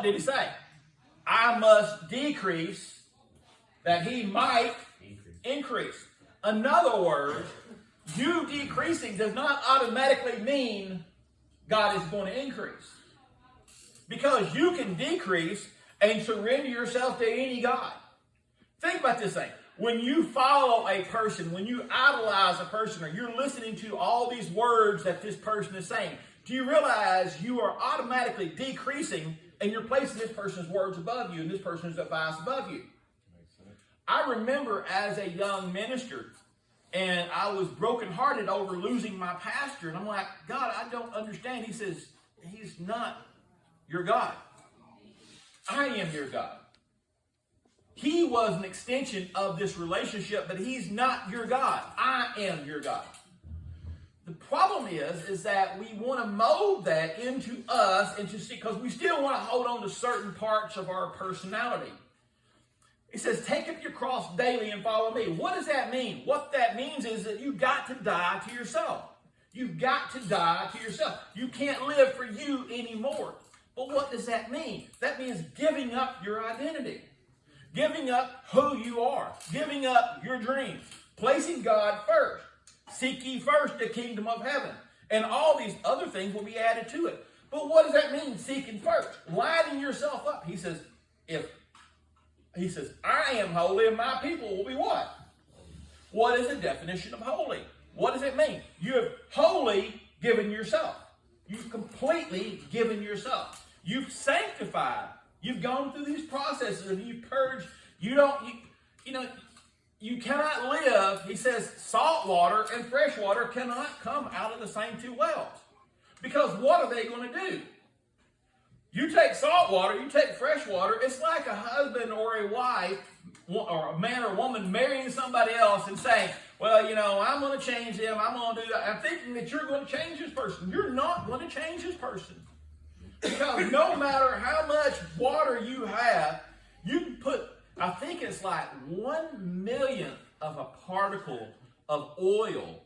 What did he say? I must decrease that he might increase. In other words, you decreasing does not automatically mean God is going to increase. Because you can decrease and surrender yourself to any God. Think about this thing. When you follow a person, when you idolize a person, or you're listening to all these words that this person is saying, do you realize you are automatically decreasing and you're placing this person's words above you and this person's advice above you? I remember as a young minister, and I was brokenhearted over losing my pastor, and I'm like, God, I don't understand. He says, he's not your God. I am your God. He was an extension of this relationship, but he's not your God. I am your God. The problem is that we want to mold that into us, and to see, because we still want to hold on to certain parts of our personality. It says, take up your cross daily and follow me. What does that mean? What that means is that you've got to die to yourself. You've got to die to yourself. You can't live for you anymore. But what does that mean? That means giving up your identity. Giving up who you are. Giving up your dreams. Placing God first. Seek ye first the kingdom of heaven. And all these other things will be added to it. But what does that mean, seeking first? Lining yourself up. He says, I am holy and my people will be what? What is the definition of holy? What does it mean? You have wholly given yourself. You've completely given yourself. You've sanctified. You've gone through these processes and you've purged. You cannot live, he says, salt water and fresh water cannot come out of the same two wells. Because what are they going to do? You take salt water, you take fresh water, it's like a husband or a wife, or a man or woman marrying somebody else and saying, well, I'm going to change them, I'm going to do that. I'm thinking that you're going to change this person. You're not going to change this person. Because no matter how much water you have, you can put, I think it's like 1/1,000,000th of a particle of oil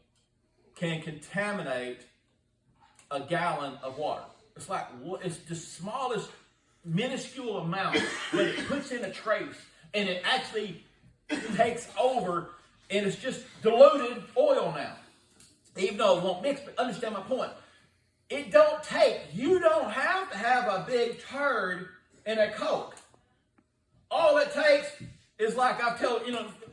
can contaminate a gallon of water. It's the smallest, minuscule amount, but it puts in a trace, and it actually takes over, and it's just diluted oil now. Even though it won't mix, but understand my point. You don't have to have a big turd in a Coke. All it takes is, like I've told,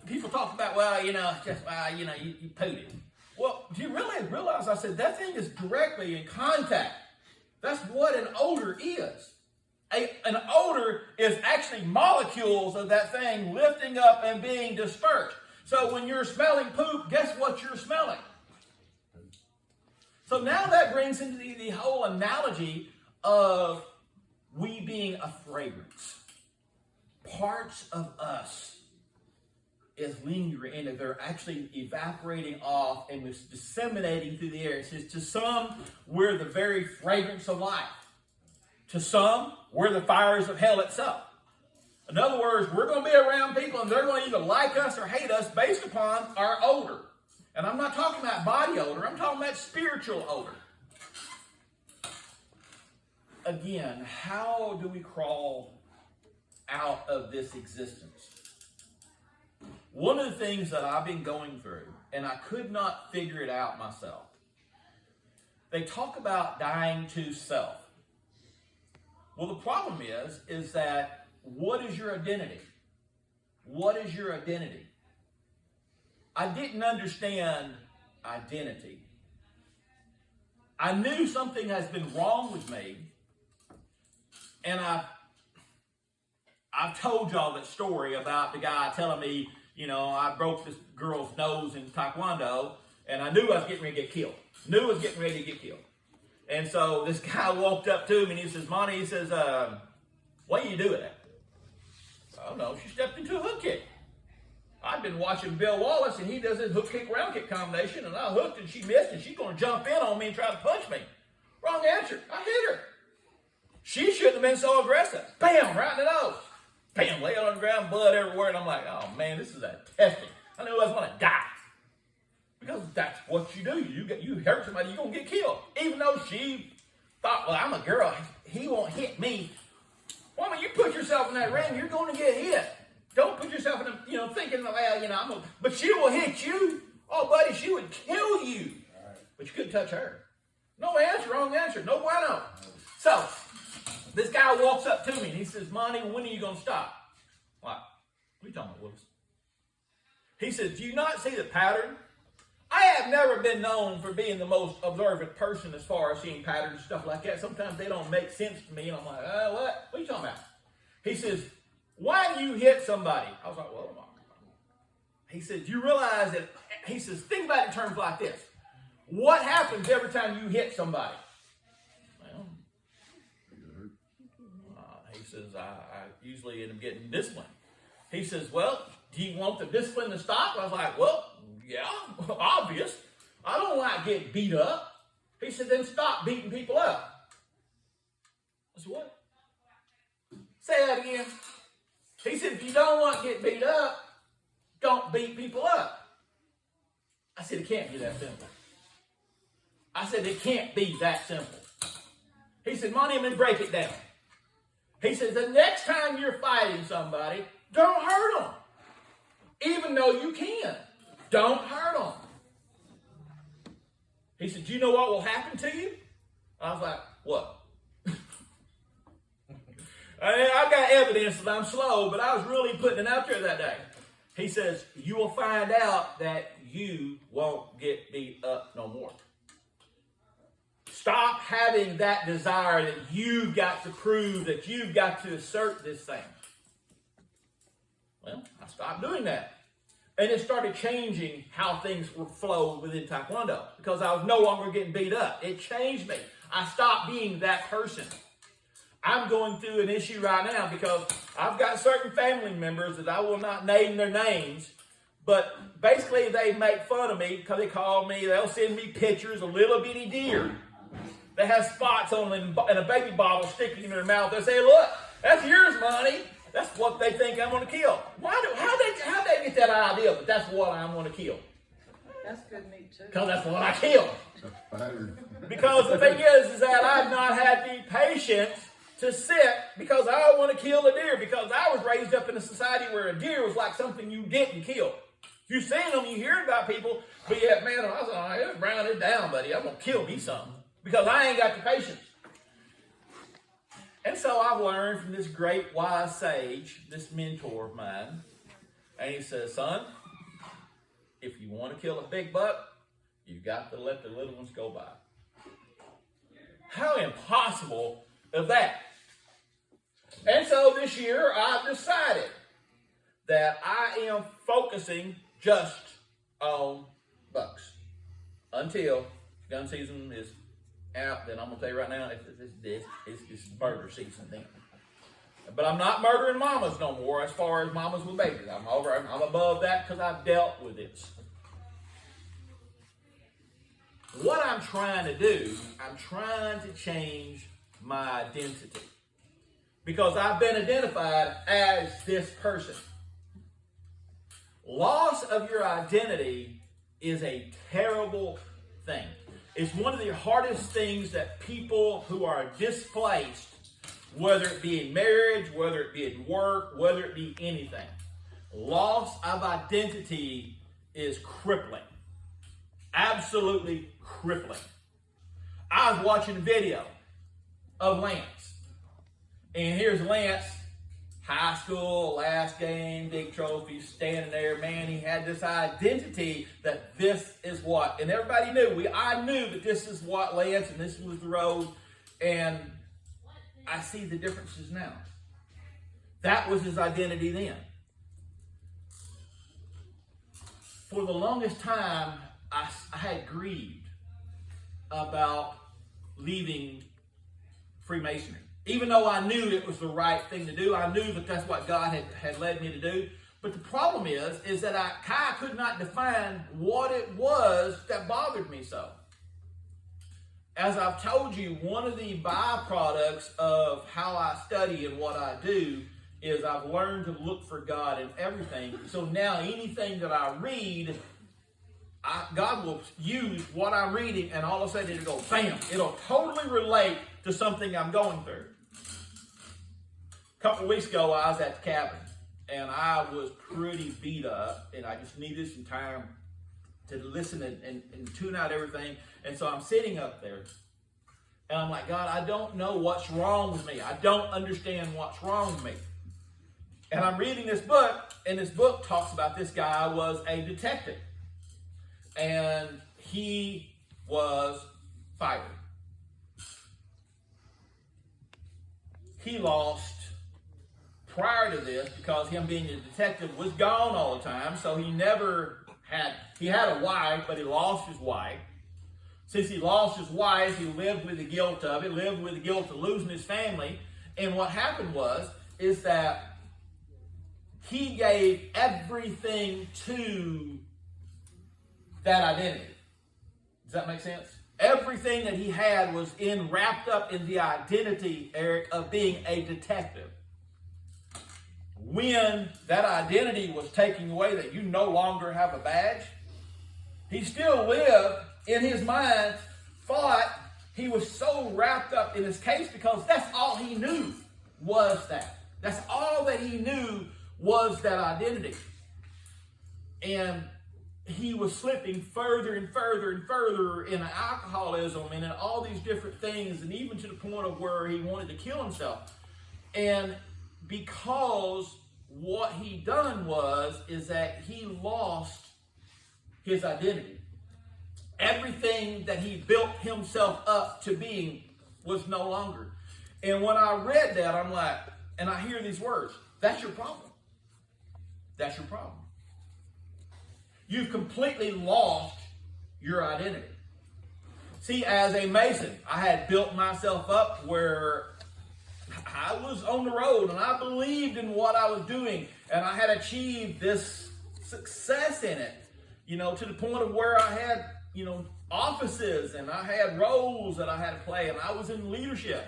people talk about, you pooed it. Well, do you really realize, I said, that thing is directly in contact. That's what an odor is. An odor is actually molecules of that thing lifting up and being dispersed. So when you're smelling poop, guess what you're smelling? So now that brings into the whole analogy of we being a fragrance. Parts of us is lingering, and they're actually evaporating off and it's disseminating through the air. It says, to some, we're the very fragrance of life. To some, we're the fires of hell itself. In other words, we're going to be around people and they're going to either like us or hate us based upon our odor. And I'm not talking about body odor, I'm talking about spiritual odor. Again, how do we crawl out of this existence? One of the things that I've been going through, and I could not figure it out myself, they talk about dying to self. Well, the problem is that what is your identity? What is your identity? I didn't understand identity. I knew something has been wrong with me, and I've told y'all that story about the guy telling me, I broke this girl's nose in Taekwondo, and I knew I was getting ready to get killed. And so this guy walked up to me, and he says, Monty, he says, what are you doing that? I don't know. She stepped into a hook kick. I've been watching Bill Wallace, and he does his hook kick, round kick combination, and I hooked, and she missed, and she's going to jump in on me and try to punch me. Wrong answer. I hit her. She shouldn't have been so aggressive. Bam, right in the nose. Bam, lay on the ground, blood everywhere, and I'm like, oh man, this is a testing. I knew I was going to die. Because that's what you do. You hurt somebody, you're going to get killed. Even though she thought, well, I'm a girl, he won't hit me. yourself in that ring, you're going to get hit. Don't put yourself in a, thinking, well, but she will hit you. Oh, buddy, she would kill you. But you couldn't touch her. No answer, wrong answer. No bueno. So, this guy walks up to me and he says, Monty, when are you going to stop? What are you talking about, Willis? He says, do you not see the pattern? I have never been known for being the most observant person as far as seeing patterns and stuff like that. Sometimes they don't make sense to me, and I'm like, what? What are you talking about? He says, why do you hit somebody? I was like, well, he says, you realize that, he says, think about it in terms like this. What happens every time you hit somebody? Well, he says, I usually end up getting disciplined. He says, well, do you want the discipline to stop? I was like, well, yeah, obvious. I don't like getting beat up. He said, then stop beating people up. I said, what? Say that again. He said, if you don't want to get beat up, don't beat people up. I said, it can't be that simple. I said, it can't be that simple. He said, Monty, let me break it down. He says, the next time you're fighting somebody, don't hurt them. Even though you can. Don't hurt them. He said, do you know what will happen to you? I was like, what? I've got evidence that I'm slow, but I was really putting it out there that day. He says, you will find out that you won't get beat up no more. Stop having that desire that you've got to prove, that you've got to assert this thing. Well, I stopped doing that. And it started changing how things flow within Taekwondo because I was no longer getting beat up. It changed me. I stopped being that person. I'm going through an issue right now because I've got certain family members that I will not name their names, but basically they make fun of me because they call me, they'll send me pictures of little bitty deer that has spots on them and a baby bottle sticking in their mouth. They say, look, that's yours, Monty. That's what they think I'm going to kill. How they get that idea that that's what I'm going to kill? That's good meat too. Because that's what I kill. Because the thing is that I've not had the patience to sit because I want to kill a deer because I was raised up in a society where a deer was like something you didn't kill. You've seen them, you hear about people, but yet, man, I was like, round it down, buddy. I'm going to kill me something because I ain't got the patience. And so I've learned from this great wise sage, this mentor of mine, and he says, son, if you want to kill a big buck, you've got to let the little ones go by. How impossible is that? And so this year I've decided that I am focusing just on bucks until gun season is out. Then I'm going to tell you right now, it's murder season then. But I'm not murdering mamas no more as far as mamas with babies. I'm above that because I've dealt with this. What I'm trying to do, I'm trying to change my identity. Because I've been identified as this person. Loss of your identity is a terrible thing. It's one of the hardest things that people who are displaced, whether it be in marriage, whether it be in work, whether it be anything. Loss of identity is crippling. Absolutely crippling. I was watching a video of Lance. And here's Lance, high school, last game, big trophy, standing there. Man, he had this identity that this is what. And everybody knew. I knew that this is what Lance and this was the road. And I see the differences now. That was his identity then. For the longest time, I had grieved about leaving Freemasonry. Even though I knew it was the right thing to do, I knew that that's what God had led me to do. But the problem is that I could not define what it was that bothered me so. As I've told you, one of the byproducts of how I study and what I do is I've learned to look for God in everything. So now anything that I read, God will use what I'm reading and all of a sudden it'll go, bam, it'll totally relate to something I'm going through. A couple of weeks ago, I was at the cabin, and I was pretty beat up, and I just needed some time to listen and tune out everything. And so I'm sitting up there, and I'm like, God, I don't know what's wrong with me. I don't understand what's wrong with me. And I'm reading this book, and this book talks about this guy was a detective. And he was fired. He lost, prior to this, because him being a detective was gone all the time, so he had a wife, but he lost his wife. Since he lost his wife, he lived with the guilt of it, lived with the guilt of losing his family. And what happened is that he gave everything to that identity. Does that make sense? Everything that he had was wrapped up in the identity, Eric, of being a detective. When that identity was taken away, that you no longer have a badge, he still lived in his mind, thought he was so wrapped up in his case because that's all he knew was that. That's all that he knew was that identity. And he was slipping further and further and further in alcoholism and in all these different things, and even to the point of where he wanted to kill himself. And because what he done is that he lost his identity. Everything that he built himself up to being was no longer. And when I read that, I'm like, and I hear these words, that's your problem. That's your problem. You've completely lost your identity. See, as a mason, I had built myself up where I was on the road and I believed in what I was doing, and I had achieved this success in it, to the point of where I had, offices and I had roles that I had to play, and I was in leadership.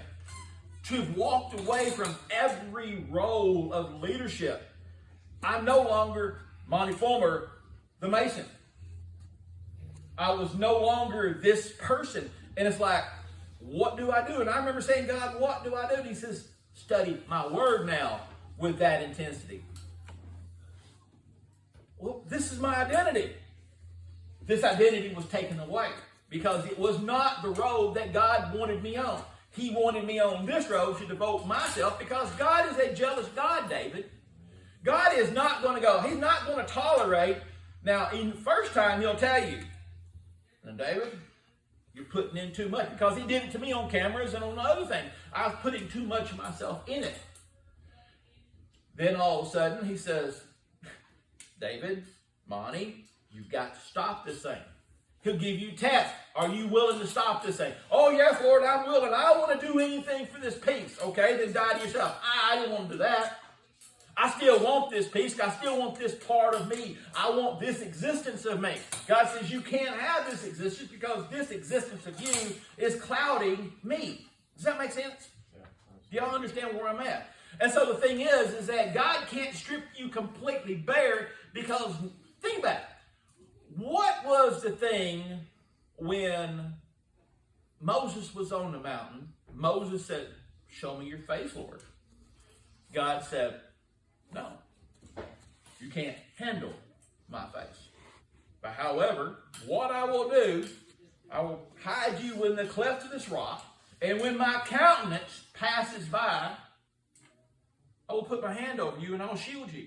To have walked away from every role of leadership, I'm no longer Monty Fulmer, the mason. I was no longer this person. And it's like, what do I do? And I remember saying, God, what do I do? And he says, study my word now with that intensity. Well, this is my identity. This identity was taken away because it was not the road that God wanted me on. He wanted me on this road to devote myself because God is a jealous God, David. God is not going to go. He's not going to tolerate. Now, in the first time, he'll tell you, and David, you're putting in too much, because he did it to me on cameras and on other things. I was putting too much of myself in it. Then all of a sudden, he says, David, Monty, you've got to stop this thing. He'll give you tests. Are you willing to stop this thing? Oh, yes, Lord, I'm willing. I want to do anything for this peace. Okay, then die to yourself. I didn't want to do that. I still want this peace. I still want this part of me. I want this existence of me. God says you can't have this existence because this existence of you is clouding me. Does that make sense? Do y'all understand where I'm at? And so the thing is that God can't strip you completely bare because, think about it. What was the thing when Moses was on the mountain? Moses said, show me your face, Lord. God said, no, you can't handle my face. But however, what I will do, I will hide you in the cleft of this rock, and when my countenance passes by, I will put my hand over you and I will shield you.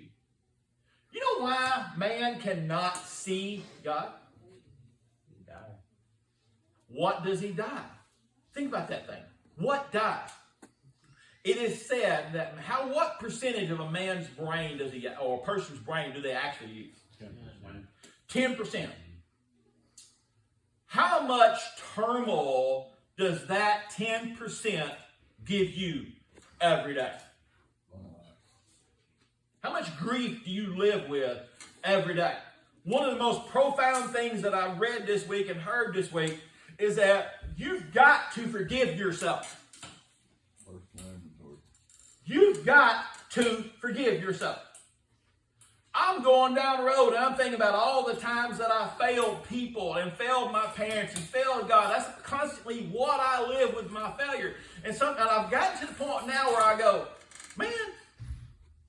You know why man cannot see God? He died. What does he die? Think about that thing. What dies? It is said that what percentage of a man's brain does he get, or a person's brain do they actually use? 10%. How much turmoil does that 10% give you every day? How much grief do you live with every day? One of the most profound things that I read this week and heard this week is that you've got to forgive yourself. You've got to forgive yourself. I'm going down the road and I'm thinking about all the times that I failed people and failed my parents and failed God. That's constantly what I live with, my failure. And I've gotten to the point now where I go, Man,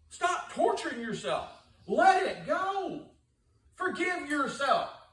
stop torturing yourself. Let it go. Forgive yourself.